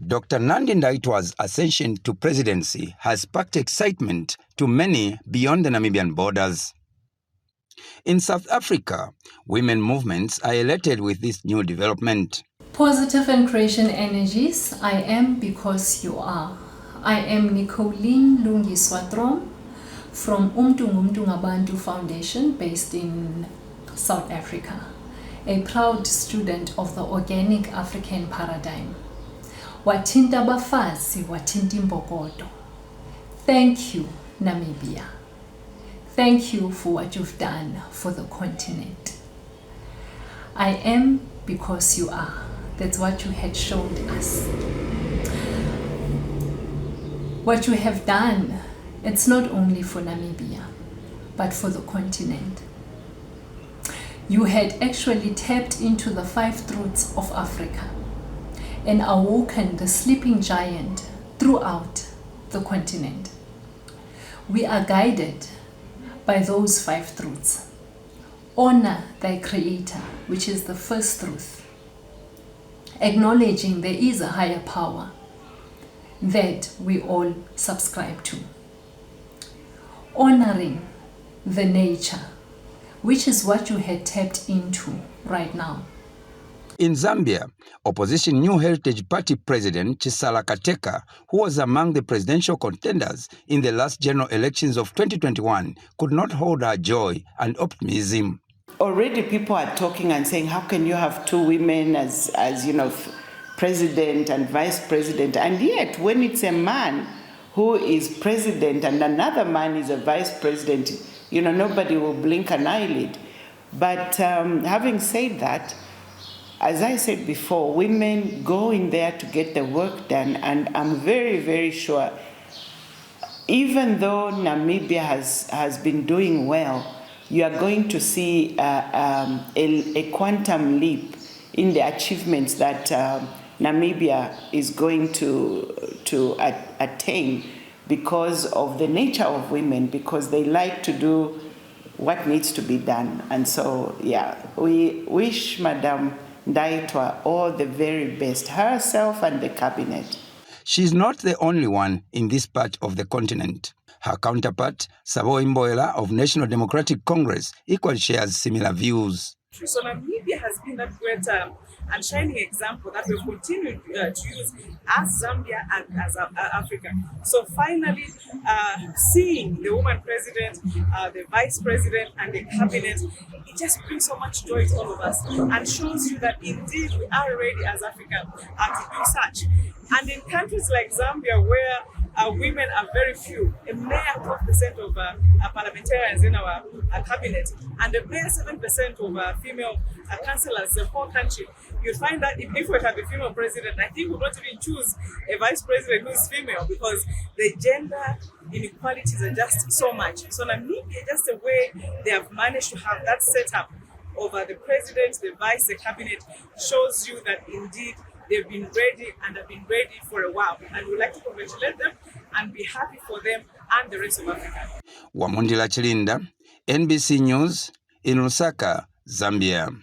Dr. Nandi-Ndaitwah's ascension to presidency has sparked excitement to many beyond the Namibian borders. In South Africa, women movements are elated with this new development. Positive and creation energies, I am because you are. I am Nicoline Lungiswatrom from Umtu Ngabantu Foundation based in South Africa, a proud student of the organic African paradigm. Watinta bafazi, watinti mbokodo. Thank you, Namibia. Thank you for what you've done for the continent. I am because you are. That's what you had shown us. What you have done, it's not only for Namibia, but for the continent. You had actually tapped into the 5 truths of Africa and awoken the sleeping giant throughout the continent. We are guided by those 5 truths. Honor thy creator, which is the first truth. Acknowledging there is a higher power that we all subscribe to. Honoring the nature, which is what you had tapped into right now. In Zambia, opposition New Heritage Party President Chisala Kateka, who was among the presidential contenders in the last general elections of 2021, could not hold her joy and optimism. Already people are talking and saying, how can you have 2 women as president and vice president? And yet, when it's a man who is president and another man is a vice president, nobody will blink an eyelid. But having said that, as I said before, women go in there to get the work done, and I'm very, very sure, even though Namibia has been doing well, you are going to see a quantum leap in the achievements that Namibia is going to attain because of the nature of women, because they like to do what needs to be done. And so, we wish Madam Ndaitwah all the very best, herself and the cabinet. She's not the only one in this part of the continent. Her counterpart, Sabo Imboela of National Democratic Congress, equally shares similar views. So Namibia has been that great and shining example that we've continued to use as Zambia and as Africa. So finally, seeing the woman president, the vice president, and the cabinet, it just brings so much joy to all of us and shows you that indeed we are ready as Africa to do such. And in countries like Zambia, where women are very few, a mere 12% of parliamentarians in our cabinet, and a mere 7% of female councillors in the whole country, you'll find that if we have a female president, I think we won't even choose a vice president who is female, because the gender inequalities are just so much. So Namibia, just the way they have managed to have that setup over the president, the vice, the cabinet, shows you that indeed they've been ready and have been ready for a while. And we'd like to congratulate them and be happy for them and the rest of Africa. Wamundila Chilinda, NBC News, in Lusaka, Zambia.